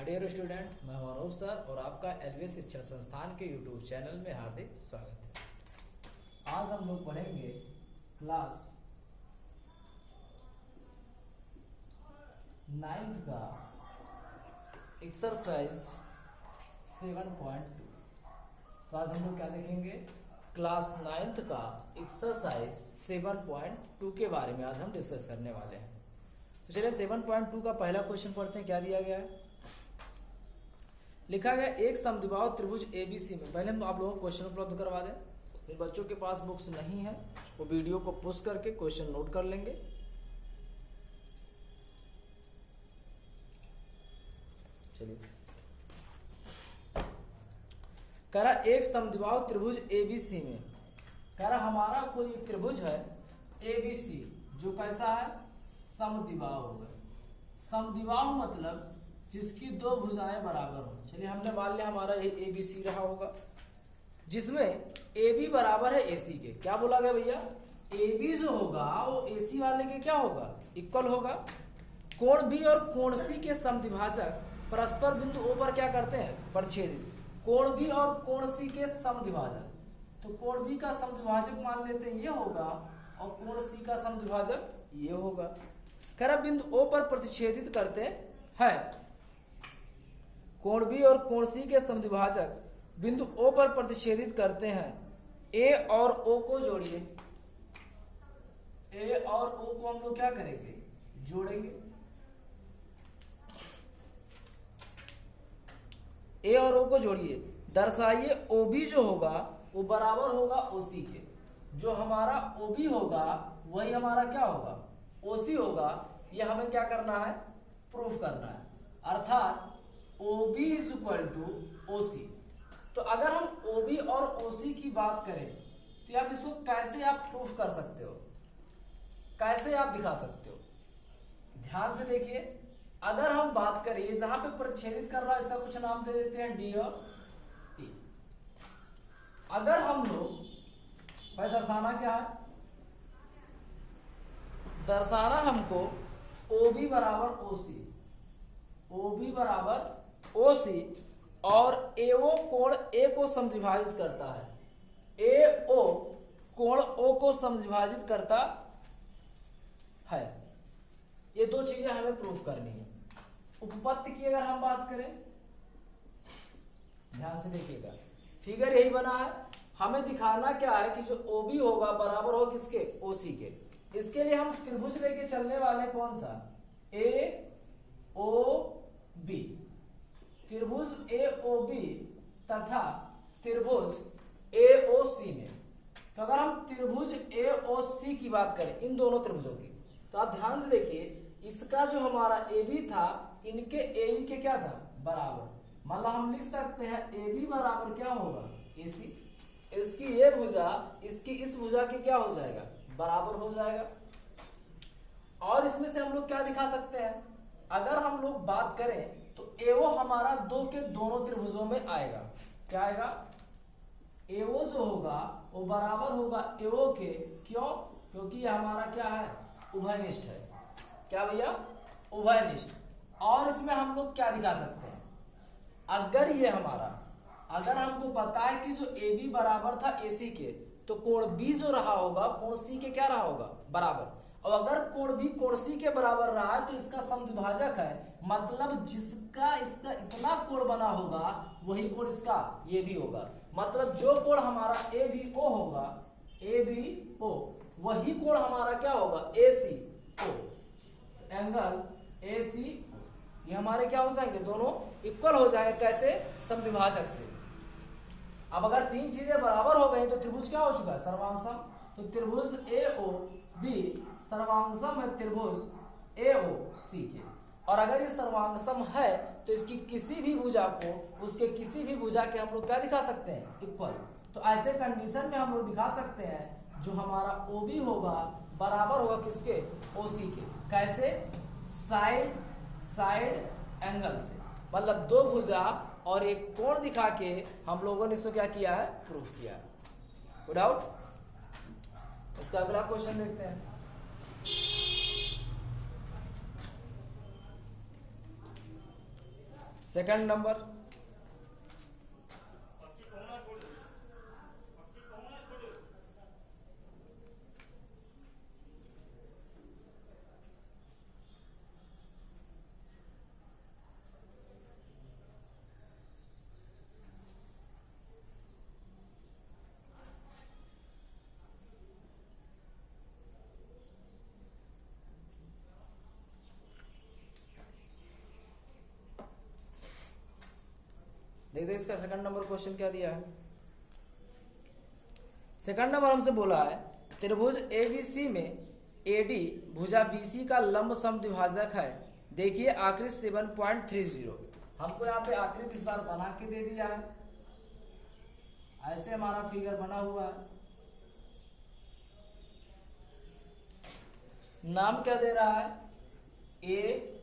Dear student, मैं हूं Anoop sir और आपका एलवीएस शिक्षण संस्थान के यूट्यूब चैनल में हार्दिक स्वागत है। आज हम लोग पढ़ेंगे क्लास 9th का एक्सरसाइज 7.2। तो आज हम लोग क्या देखेंगे? क्लास 9th का एक्सरसाइज 7.2 के बारे में आज हम डिस्कस करने वाले हैं। तो चलिए 7.2 का पहला क्वेश्चन पढ़ते हैं। क्या दिया गया है? लिखा गया एक समद्विबाहु त्रिभुज एबीसी में। पहले हम आप लोगों को क्वेश्चन उपलब्ध करवा दें। जिन बच्चों के पास बुक्स नहीं है वो वीडियो को पुश करके क्वेश्चन नोट कर लेंगे। चलिए, कह रहा एक समद्विबाहु त्रिभुज एबीसी में, कह रहा हमारा कोई त्रिभुज है एबीसी जो कैसा है? समद्विबाहु है। समद्विबाहु मतलब जिसकी दो भुजाएं बराबर हो। चलिए, हमने मान लिया हमारा ये एबीसी रहा होगा, जिसमें ए बी बराबर है एसी के। क्या बोला गया भैया? ए बी जो होगा वो एसी वाले के क्या होगा? इक्वल होगा। कोण बी और कोण सी के समद्विभाजक परस्पर बिंदु ओ पर क्या करते हैं? प्रतिच्छेदित। कोण बी और कोण सी के समद्विभाजक, तो कोण बी का समद्विभाजक मान लेते हैं ये होगा और कोण सी का समद्विभाजक ये होगा। कह रहा बिंदु ओ पर प्रतिच्छेदित करते हैं। कोण बी और कोण सी के समद्विभाजक बिंदु ओ पर प्रतिच्छेदित करते हैं। ए और ओ को जोड़िए। ए और ओ को हम लोग क्या करेंगे? जोड़ेंगे। ए और ओ को जोड़िए। दर्शाइए ओ बी जो होगा वो बराबर होगा ओसी के। जो हमारा ओ बी होगा वही हमारा क्या होगा? ओसी होगा। ये हमें क्या करना है? प्रूफ करना है। अर्थात OB is equal to OC. तो अगर हम OB और OC की बात करें तो आप इसको कैसे आप प्रूफ कर सकते हो? कैसे आप दिखा सकते हो? ध्यान से देखिए। अगर हम बात करें जहां पे प्रतिच्छेदित कर रहा है इसका कुछ नाम दे देते हैं डी और ई। अगर हम लोग भाई दर्शाना क्या है? दर्शाना हमको OB बराबर OC, OB बराबर OC और AO कोण A को समद्विभाजित करता है। AO कोण O को समद्विभाजित करता है। ये दो चीजें हमें प्रूफ करनी है। उपपत्ति की अगर हम बात करें, ध्यान से देखिएगा, फिगर यही बना है। हमें दिखाना क्या है कि जो OB होगा बराबर हो किसके? OC के। इसके लिए हम त्रिभुज लेके चलने वाले कौन सा? AOB। त्रिभुज AOB तथा त्रिभुज AOC में। तो अगर हम त्रिभुज AOC की बात करें, इन दोनों त्रिभुजों की, तो आप ध्यान से देखिए, इसका जो हमारा AB था इनके AE के क्या था? बराबर। मतलब हम लिख सकते हैं AB बराबर क्या होगा? AC। इसकी ये भुजा इसकी इस भुजा के क्या हो जाएगा? बराबर हो जाएगा। और इसमें से हम लोग क्या दिखा सकते हैं? अगर हम लोग बात करें तो AO हमारा दो के दोनों त्रिभुजों में आएगा। क्या आएगा? AO जो होगा वो बराबर होगा AO के। क्यों? क्योंकि ये हमारा क्या है? उभयनिष्ठ है। क्या भैया? उभयनिष्ठ। और इसमें हम लोग क्या दिखा सकते हैं? अगर ये हमारा, अगर हमको पता है कि जो AB बराबर था AC के, तो कोण B जो रहा होगा कोण C के क्या रहा होगा? बराबर। और अगर कोण B कोण C के बराबर रहा है तो इसका समद्विभाजक है। मतलब जिसका इसका इतना कोण बना होगा वही कोण इसका ये भी होगा। मतलब जो कोण हमारा ABO होगा, ABO, वही कोण हमारा क्या होगा? ACO। एंगल AC ये हमारे क्या हो जाएंगे? दोनों इक्वल हो जाएंगे। कैसे? समद्विभाजक से। अब अगर तीन चीजें बराबर हो गई तो त्रिभुज क्या हो चुका है? सर्वांगसम। तो त्रिभुज AOB सर्वांगसम है त्रिभुज AOC के। और अगर ये सर्वांगसम है तो इसकी किसी भी भुजा को उसके किसी भी भुजा के हम लोग क्या दिखा सकते हैं? इक्वल। तो ऐसे कंडीशन में हम लोग दिखा सकते हैं जो हमारा OB होगा बराबर होगा किसके? OC के। कैसे? साइड साइड एंगल से। मतलब दो भुजा और एक कोण दिखा के हम लोगों ने इसको क्या किया है? प्रूफ किया है। No doubt. इसका अगला क्वेश्चन देखते हैं। सेकंड नंबर, देखते इसका सेकंड नंबर क्वेश्चन क्या दिया है। सेकंड नंबर हमसे बोला है त्रिभुज एबीसी में एडी भुजा बीसी का लंब समद्विभाजक है, देखिए आकृति 7.30। हमको यहाँ पे आकृति इस बार बना के दे दिया है, ऐसे हमारा फिगर बना हुआ है। नाम क्या दे रहा है, ए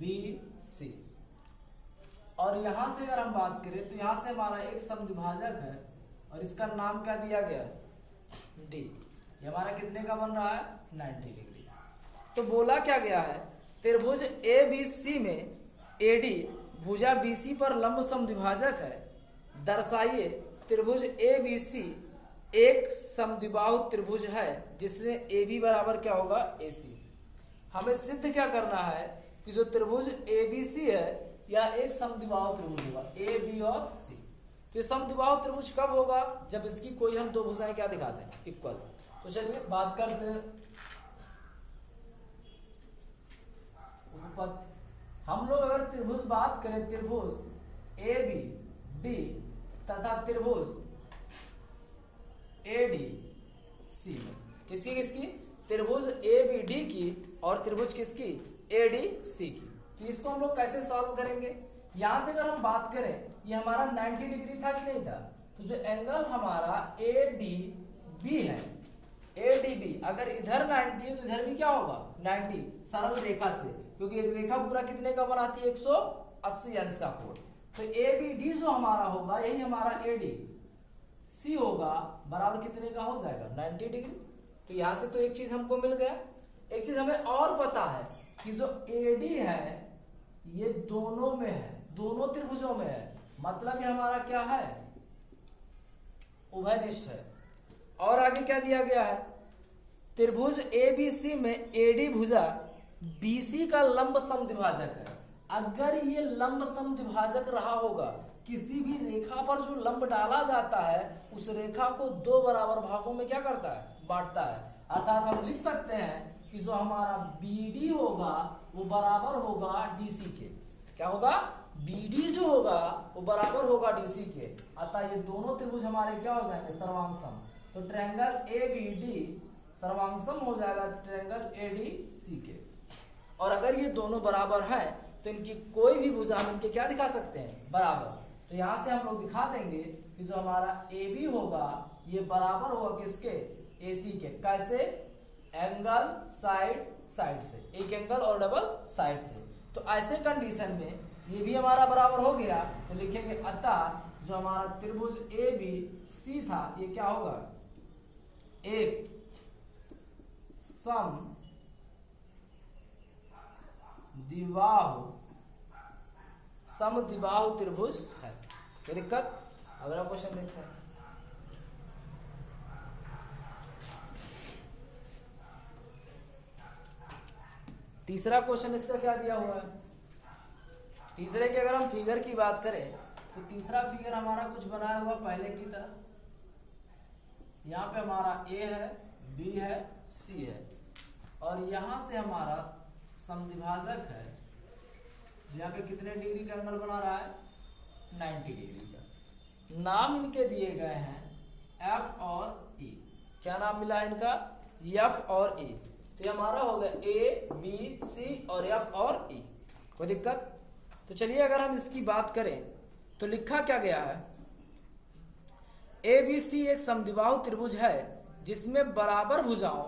बी सी, और यहां से अगर हम बात करें तो यहां से हमारा एक समद्विभाजक है और इसका नाम क्या दिया गया, डी। ये हमारा कितने का बन रहा है, 90 डिग्री। तो बोला क्या गया है, त्रिभुज ए बी सी में एडी भुजा बीसी पर लंब समद्विभाजक है, दर्शाइए त्रिभुज ए बी सी एक समद्विबाहु त्रिभुज है जिसमें ए बी बराबर क्या होगा, ए सी। हमें सिद्ध क्या करना है कि जो त्रिभुज ए बी सी है या एक समद्विबाहु त्रिभुज होगा, ए बी और सी। तो ये समद्विबाहु त्रिभुज कब होगा, जब इसकी कोई हम दो भुजाएं क्या दिखाते हैं, इक्वल। तो चलिए बात करते हैं उपपद। हम लोग अगर त्रिभुज बात करें, त्रिभुज ए बी डी तथा त्रिभुज ए डी सी में किसकी किसकी, त्रिभुज ए बी डी की और त्रिभुज किसकी, ए डी सी की। तो इसको हम लोग कैसे सॉल्व करेंगे, यहां से अगर हम बात करें ये हमारा 90 डिग्री था कि नहीं था, तो जो एंगल हमारा ए डी बी है, ए डी बी अगर इधर 90 है तो इधर भी क्या होगा 90, सरल रेखा से, क्योंकि एक रेखा पूरा कितने का बनाती है, 180 अंश का कोण। तो ए बी डी जो हमारा होगा यही हमारा ए डी सी होगा, बराबर कितने का हो जाएगा, 90 डिग्री। तो यहां से तो एक चीज हमको मिल गया। एक चीज हमें और पता है कि जो AD है ये दोनों में है, दोनों त्रिभुजों में है, मतलब ये हमारा क्या है, उभयनिष्ठ है। और आगे क्या दिया गया है, त्रिभुज ABC में AD भुजा BC का लंब समद्विभाजक है। अगर ये लंब समद्विभाजक रहा होगा, किसी भी रेखा पर जो लंब डाला जाता है उस रेखा को दो बराबर भागों में क्या करता है, बांटता है। अर्थात हम लिख सकते हैं कि जो हमारा BD होगा वो बराबर होगा DC के। क्या होगा, BD जो होगा वो बराबर होगा DC के। अतः ये दोनों त्रिभुज हमारे क्या हो जाएंगे, सर्वांगसम। तो ट्रायंगल ABD सर्वांगसम हो जाएगा ट्रायंगल ADC के। और अगर ये दोनों बराबर हैं तो इनकी कोई भी भुजा हम इनके क्या दिखा सकते हैं, बराबर। तो यहां से हम लोग दिखा देंगे कि जो हमारा AB होगा ये बराबर होगा किसके, AC के। कैसे, एंगल साइड साइड से, एक एंगल और डबल साइड से। तो ऐसे कंडीशन में ये भी हमारा बराबर हो गया, तो लिखेंगे अतः जो हमारा त्रिभुज ABC था ये क्या होगा, एक समद्विबाहु त्रिभुज है। कोई दिक्कत, अगला क्वेश्चन देखते हैं। तीसरा क्वेश्चन इसका क्या दिया हुआ है, तीसरे की अगर हम फिगर की बात करें तो तीसरा फिगर हमारा कुछ बनाया हुआ पहले की तरह। यहाँ पे हमारा A है, B है, C है, और यहां से हमारा समद्विभाजक है, यहाँ पे कितने डिग्री का एंगल बना रहा है, 90 डिग्री का। नाम इनके दिए गए हैं F और E। क्या नाम मिला है इनका, F और E। तो ये हमारा हो गया A, B, C और F और E। कोई दिक्कत, तो चलिए अगर हम इसकी बात करें तो लिखा क्या गया है, ABC एक समद्विबाहु त्रिभुज है जिसमें बराबर भुजाओं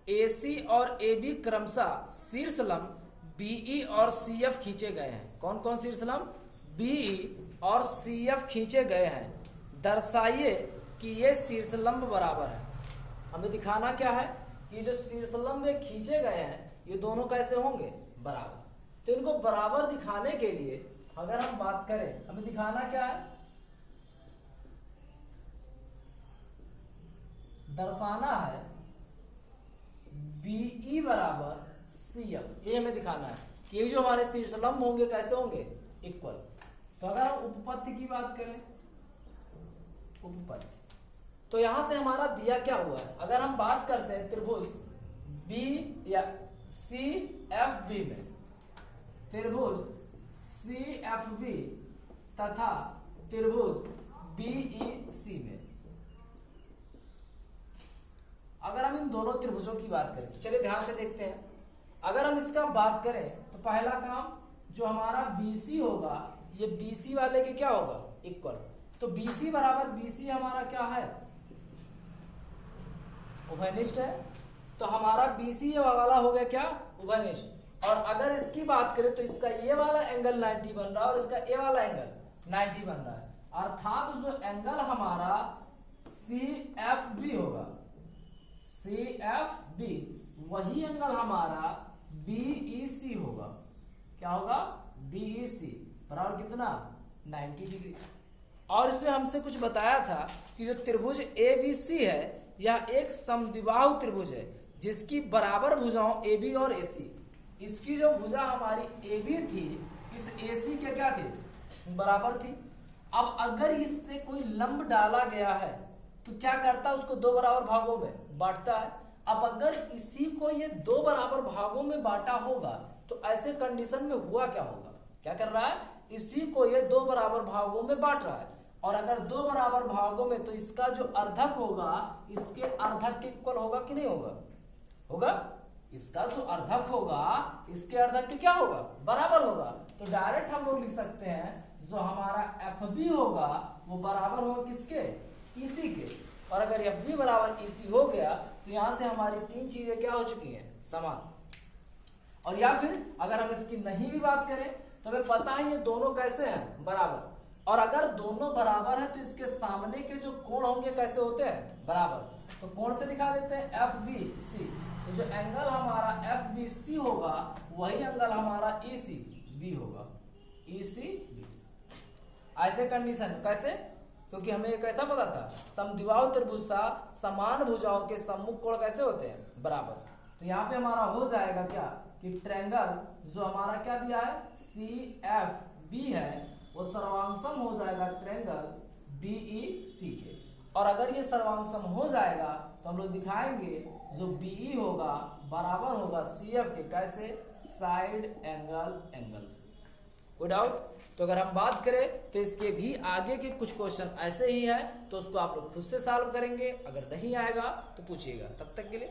AC और AB क्रमशः शीर्षलंब BE और CF खींचे गए हैं। कौन कौन शीर्षलंब, BE और CF खींचे गए हैं। दर्शाइए कि ये शीर्षलंब बराबर है। हमें दिखाना क्या है कि जो शीर्षलंब में खींचे गए हैं ये दोनों कैसे होंगे, बराबर। तो इनको बराबर दिखाने के लिए अगर हम बात करें, हमें दिखाना क्या है, दर्शाना है BE बराबर CF, ये हमें दिखाना है कि ये जो हमारे शीर्षलंब होंगे कैसे होंगे, इक्वल। तो अगर हम उपपत्ति की बात करें, उपपत्ति, तो यहां से हमारा दिया क्या हुआ है, अगर हम बात करते हैं त्रिभुज B या CFB में, त्रिभुज CFB तथा त्रिभुज BEC में, अगर हम इन दोनों त्रिभुजों की बात करें तो चलिए ध्यान से देखते हैं। अगर हम इसका बात करें तो पहला काम जो हमारा BC होगा ये BC वाले के क्या होगा, इक्वल। तो BC बराबर BC हमारा क्या है, उभयनिष्ठ है। तो हमारा BC ये वाला हो गया क्या, उभयनिष्ठ। और अगर इसकी बात करें तो इसका ये वाला एंगल 90 बन रहा है और इसका ये वाला एंगल 90 बन रहा है, अर्थात जो एंगल हमारा CFB होगा, CFB, वही एंगल हमारा BEC होगा। क्या होगा, BEC बराबर कितना, 90 डिग्री। और इसमें हमसे कुछ बताया था कि जो त्रिभुज ABC है यह एक समद्विबाहु त्रिभुज है जिसकी बराबर भुजाओं AB और AC। इसकी जो भुजा हमारी AB थी इस AC के क्या थी, बराबर थी। अब अगर इससे कोई लंब डाला गया है तो क्या करता है, उसको दो बराबर भागों में बांटता है। अब अगर इसी को ये दो बराबर भागों में बांटा होगा तो ऐसे कंडीशन में हुआ क्या होगा, क्या कर रहा है, इसी को ये दो बराबर भागों में बांट रहा है। और अगर दो बराबर भागों में तो इसका जो अर्धक होगा इसके अर्धक के इक्वल होगा कि नहीं होगा, होगा। इसका जो अर्धक होगा इसके अर्धक के क्या होगा, बराबर होगा। तो डायरेक्ट हम लोग लिख सकते हैं जो हमारा FB होगा वो बराबर होगा किसके, EC के। और अगर FB बराबर EC हो गया तो यहां से हमारी तीन चीजें क्या हो चुकी हैं, समान। और या फिर अगर हम इसकी नहीं भी बात करें तो हमें पता है ये दोनों कैसे हैं, बराबर। और अगर दोनों बराबर हैं तो इसके सामने के जो कोण होंगे कैसे होते हैं, बराबर। तो कोण से दिखा देते हैं FBC। तो जो एंगल हमारा FBC होगा वही एंगल हमारा ECB होगा, ECB। ऐसे कंडीशन कैसे, क्योंकि हमें कैसा पता था, समद्विबाहु त्रिभुज सा समान भुजाओं के सम्मुख कोण कैसे होते हैं, बराबर। तो यहाँ पे हमारा हो जाएगा क्या कि ट्रायंगल जो हमारा क्या दिया है CFB है वो सर्वांगसम हो जाएगा ट्रायंगल BEC के। और अगर ये सर्वांगसम हो जाएगा तो हम लोग दिखाएंगे जो BE होगा बराबर होगा CF के, कैसे, साइड एंगल से। कोई डाउट? तो अगर हम बात करें तो इसके भी आगे के कुछ क्वेश्चन ऐसे ही है तो उसको आप लोग खुद से सॉल्व करेंगे, अगर नहीं आएगा तो पूछिएगा। तब तक के लिए